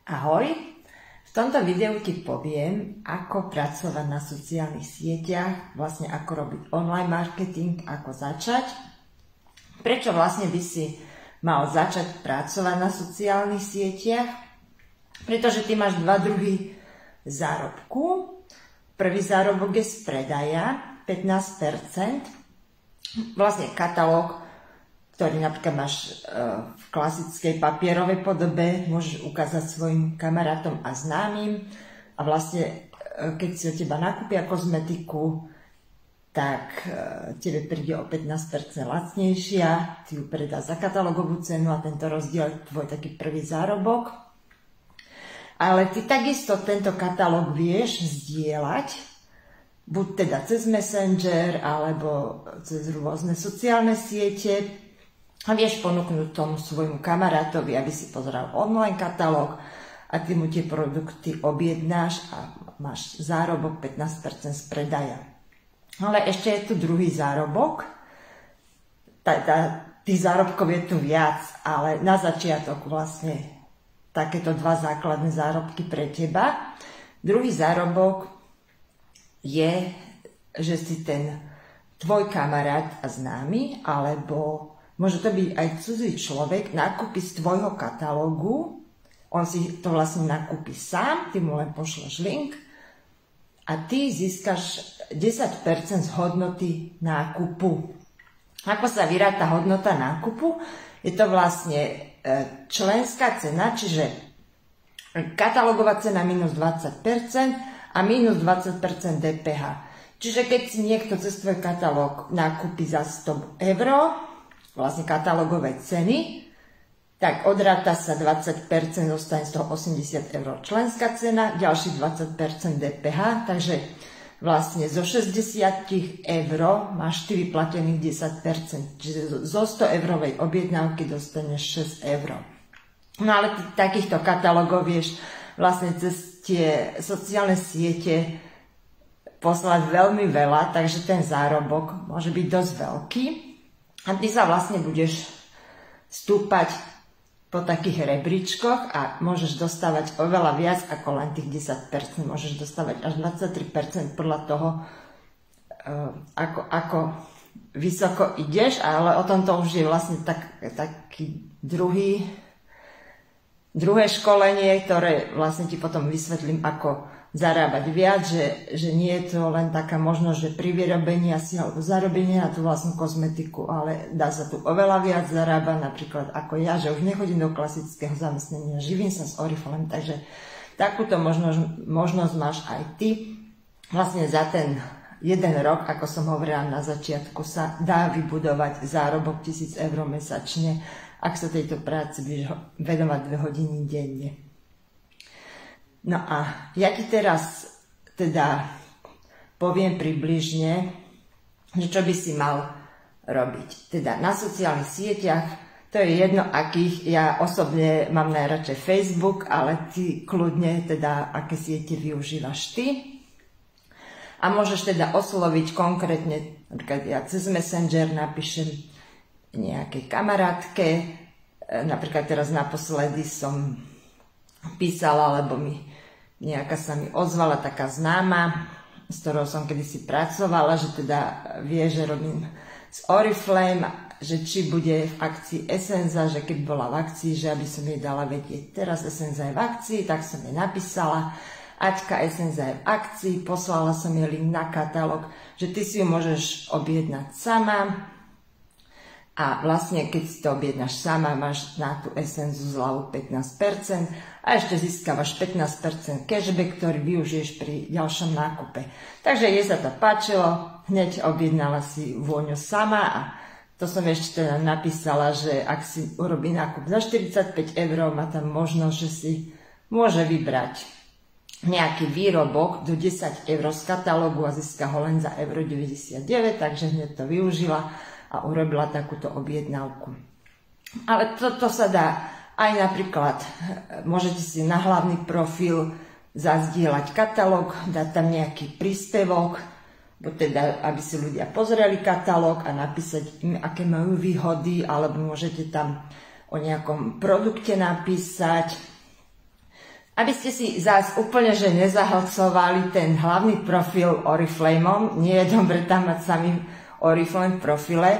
Ahoj, v tomto videu ti poviem, ako pracovať na sociálnych sieťach, vlastne ako robiť online marketing, ako začať, prečo vlastne by si mal začať pracovať na sociálnych sieťach, pretože ty máš dva druhy zárobku. Prvý zárobok je z predaja, 15%, vlastne katalóg, ktorý napríklad máš v klasickej papierovej podobe, môžeš ukázať svojim kamarátom a známym a vlastne keď si od teba nakúpia kozmetiku, tak tebe príde o 15% lacnejšia, ty ju predá za katalógovú cenu a tento rozdiel je tvoj taký prvý zárobok. Ale ty takisto tento katalóg vieš zdieľať, buď teda cez Messenger alebo cez rôzne sociálne siete, a vieš ponúknuť tomu svojmu kamarátovi, aby si pozeral online katalóg a ty mu tie produkty objednáš a máš zárobok 15% z predaja. Ale ešte je tu druhý zárobok. Tých zárobkov je tu viac, ale na začiatok vlastne takéto dva základné zárobky pre teba. Druhý zárobok je, že si ten tvoj kamarát a známy, alebo môže to byť aj cudzí človek, nakúpi z tvojho katalógu, on si to vlastne nakúpi sám, ty mu len pošleš link a ty získaš 10% z hodnoty nákupu. Ako sa vyráta hodnota nákupu? Je to vlastne členská cena, čiže katalógová cena minus 20% a minus 20% DPH. Čiže keď si niekto cez tvoj katalóg nakúpi za 100 €, vlastne katalógové ceny, tak odráta sa 20%, zostane z toho 80 € členská cena, ďalších 20% DPH, takže vlastne zo 60 € máš 4 platených 10%, čiže zo 100 € objednávky dostaneš 6 €. No ale takýchto katalógov vieš vlastne cez tie sociálne siete poslať veľmi veľa, takže ten zárobok môže byť dosť veľký. A ty sa vlastne budeš stúpať po takých rebríčkoch a môžeš dostávať oveľa viac ako len tých 10%. Môžeš dostávať až 23% podľa toho, ako vysoko ideš, ale o tomto už je vlastne taký druhé školenie, ktoré vlastne ti potom vysvetlím, ako zarábať viac, že nie je to len taká možnosť, že pri vyrobení asi alebo zarobení na tú vlastnú kozmetiku, ale dá sa tu oveľa viac zarábať, napríklad ako ja, že už nechodím do klasického zamestnania, živím sa s Oriflame, takže takúto možnosť máš aj ty. Vlastne za ten jeden rok, ako som hovorila na začiatku, sa dá vybudovať zárobok 1000 € mesačne, ak sa tejto práci budeš venovať 2 hodiny denne. No a ja ti teraz teda poviem približne, že čo by si mal robiť. Teda na sociálnych sieťach, to je jedno akých, ja osobne mám najradšej Facebook, ale ty kľudne teda aké siete využívaš ty. A môžeš teda osloviť konkrétne, napríklad ja cez Messenger napíšem nejakej kamarátke, napríklad teraz naposledy som písala, lebo nejaká sa mi ozvala taká známa, s ktorou som kedysi pracovala, že teda vie, že robím s Oriflame, že či bude v akcii Essenza, že keď bola v akcii, že aby som jej dala vedieť. Teraz Essenza je v akcii, tak som jej napísala, Aťka, Essenza je v akcii, poslala som jej link na katalóg, že ty si ju môžeš objednať sama. A vlastne, keď si to objednáš sama, máš na tú Essenzu zľavu 15% a ešte získavaš 15% cashback, ktorý využiješ pri ďalšom nákupe. Takže jej sa to páčilo, hneď objednala si vôňu sama a to som ešte teda napísala, že ak si urobí nákup za 45 €, má tam možnosť, že si môže vybrať nejaký výrobok do 10 € z katalógu a získa ho len za 1,99 €, takže hneď to využila a urobila takúto objednávku. Ale toto sa dá aj napríklad, môžete si na hlavný profil zazdieľať katalóg, dať tam nejaký príspevok, teda aby si ľudia pozreli katalóg a napísať im, aké majú výhody, alebo môžete tam o nejakom produkte napísať. Aby ste si zás úplne že nezahlcovali ten hlavný profil Oriflameom, nie je dobre tam mať samý Oriflame v profile.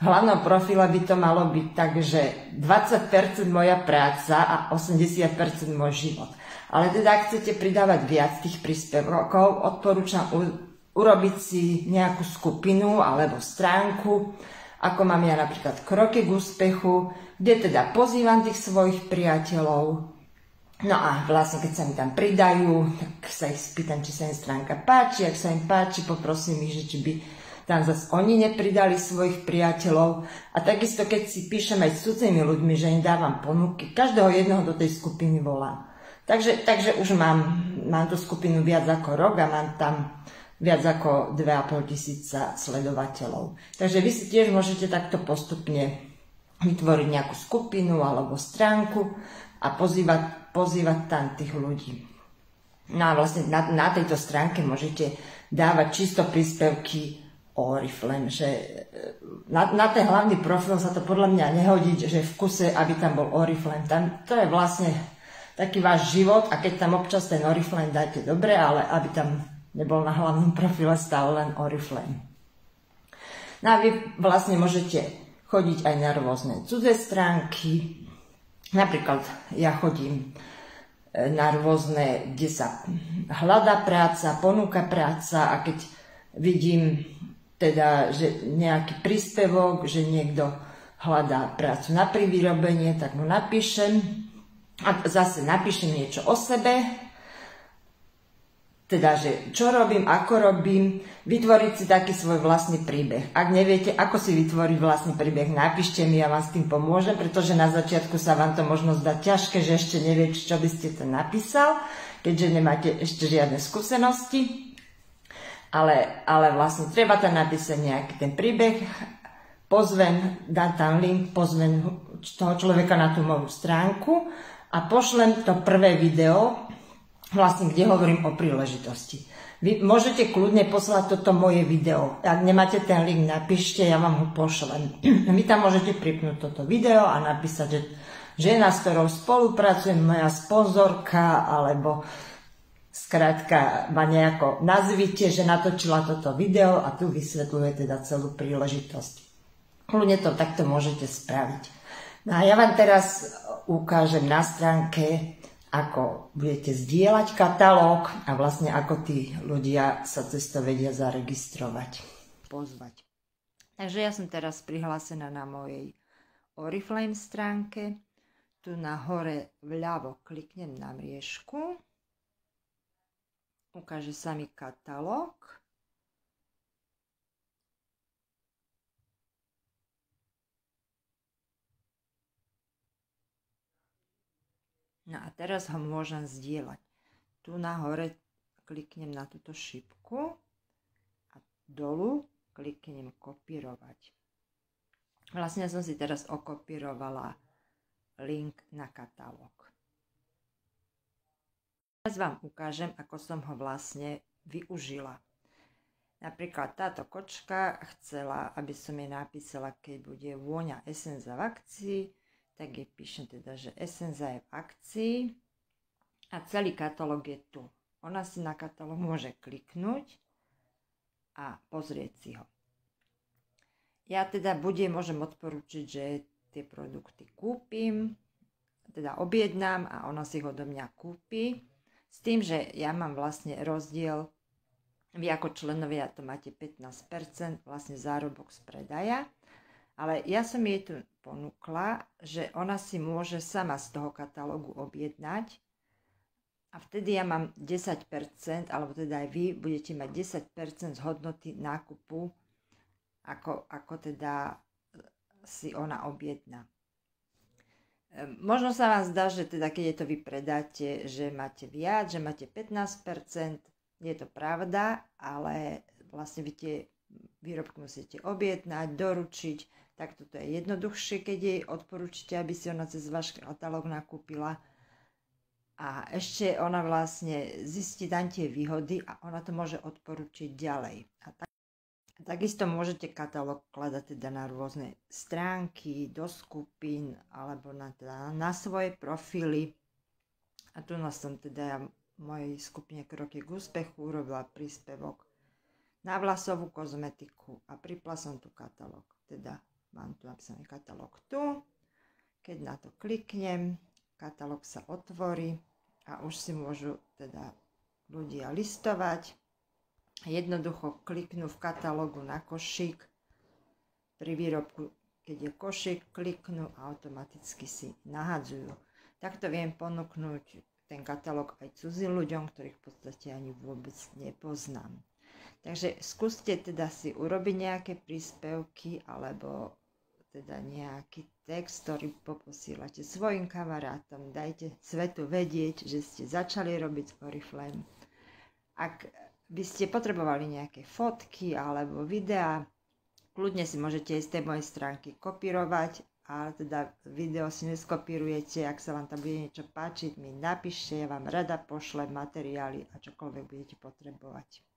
V hlavnom profile by to malo byť tak, že 20% moja práca a 80% môj život. Ale teda ak chcete pridávať viac tých príspevkov, odporúčam urobiť si nejakú skupinu alebo stránku, ako mám ja napríklad Kroky k úspechu, kde teda pozývam tých svojich priateľov. No a vlastne keď sa mi tam pridajú, tak sa ich spýtam, či sa im stránka páči. Ak sa im páči, poprosím ich, že či by tam zase oni nepridali svojich priateľov. A takisto keď si píšem aj s cudzými ľuďmi, že im dávam ponuky, každého jedného do tej skupiny volám. Takže už mám tú skupinu viac ako rok a mám tam viac ako 2,5 tisíca sledovateľov. Takže vy si tiež môžete takto postupne vytvoriť nejakú skupinu alebo stránku a pozývať tam tých ľudí. No a vlastne na tejto stránke môžete dávať čisto príspevky o Oriflame, že na ten hlavný profil sa to podľa mňa nehodí, že v kuse, aby tam bol Oriflame. To je vlastne taký váš život a keď tam občas ten Oriflame dáte dobre, ale aby tam nebol na hlavnom profile stále len Oriflame. No a vy vlastne môžete chodiť aj na rôzne cudzie stránky. Napríklad ja chodím na rôzne, kde sa hľadá práca, ponúka práca a keď vidím teda, že nejaký príspevok, že niekto hľadá prácu na privyrobenie, tak mu napíšem a zase napíšem niečo o sebe, teda, že čo robím, ako robím, vytvoriť si taký svoj vlastný príbeh. Ak neviete, ako si vytvoriť vlastný príbeh, napíšte mi, ja vám s tým pomôžem, pretože na začiatku sa vám to možno zdá ťažké, že ešte neviete, čo by ste to napísal, keďže nemáte ešte žiadne skúsenosti. Ale vlastne treba tam napísať nejaký ten príbeh, dám tam link, pozvem toho človeka na tú moju stránku a pošlem to prvé video, vlastne, kde hovorím o príležitosti. Vy môžete kľudne poslať toto moje video. Ak nemáte ten link, napíšte, ja vám ho pošlem. Vy tam môžete pripnúť toto video a napísať, že žena, s ktorou spolupracujem, moja sponzorka, alebo skrátka ma nejako nazvite, že natočila toto video a tu vysvetľuje teda celú príležitosť. Kľudne to takto môžete spraviť. No a ja vám teraz ukážem na stránke, ako budete zdieľať katalóg a vlastne ako tí ľudia sa cez to vedia zaregistrovať, pozvať. Takže ja som teraz prihlásená na mojej Oriflame stránke. Tu na hore vľavo kliknem na mriežku. Ukáže sa mi katalóg. No a teraz ho môžem zdieľať. Tu na hore kliknem na túto šipku a dolu kliknem kopírovať. Vlastne som si teraz okopírovala link na katalóg. Teraz vám ukážem, ako som ho vlastne využila. Napríklad táto kočka chcela, aby som jej napísala, keď bude vôňa Essenza v akcii, tak jej píšem teda, že Essenza je v akcii a celý katalóg je tu. Ona si na katalóg môže kliknúť a pozrieť si ho. Ja teda môžem odporúčiť, že tie produkty kúpim, teda objednám a ona si ho do mňa kúpi. S tým, že ja mám vlastne rozdiel, vy ako členovia to máte 15% vlastne zárobok z predaja, ale ja som jej tu ponúkla, že ona si môže sama z toho katalógu objednať a vtedy ja mám 10%, alebo teda aj vy budete mať 10% z hodnoty nákupu, ako teda si ona objedná. Možno sa vám zdá, že teda keď je to vy predáte, že máte viac, že máte 15%, je to pravda, ale vlastne vy tie výrobky musíte objednať, doručiť, tak toto je jednoduchšie, keď jej odporúčite, aby si ona cez váš katalóg nakúpila. A ešte ona vlastne zistí tam tie výhody a ona to môže odporúčiť ďalej. A takisto môžete katalóg kladať teda na rôzne stránky, do skupín alebo na svoje profily. A tu som teda ja v mojej skupine Kroky k úspechu urobila príspevok na vlasovú kozmetiku a pripla som tu katalóg. Teda mám tu napísaný katalóg tu. Keď na to kliknem, katalóg sa otvorí a už si môžu teda ľudia listovať. Jednoducho kliknú v katalógu na košík. Pri výrobku, keď je košík, kliknú a automaticky si nahadzujú. Takto viem ponúknuť ten katalóg aj cudzím ľuďom, ktorých v podstate ani vôbec nepoznám. Takže skúste teda si urobiť nejaké príspevky alebo teda nejaký text, ktorý poposielate svojim kamarátom. Dajte svetu vedieť, že ste začali robiť s Oriflame. Ak by ste potrebovali nejaké fotky alebo videá, kľudne si môžete z tej mojej stránky kopírovať, ale teda video si neskopírujete. Ak sa vám tam bude niečo páčiť, mi napíšte, ja vám rada pošlem materiály a čokoľvek budete potrebovať.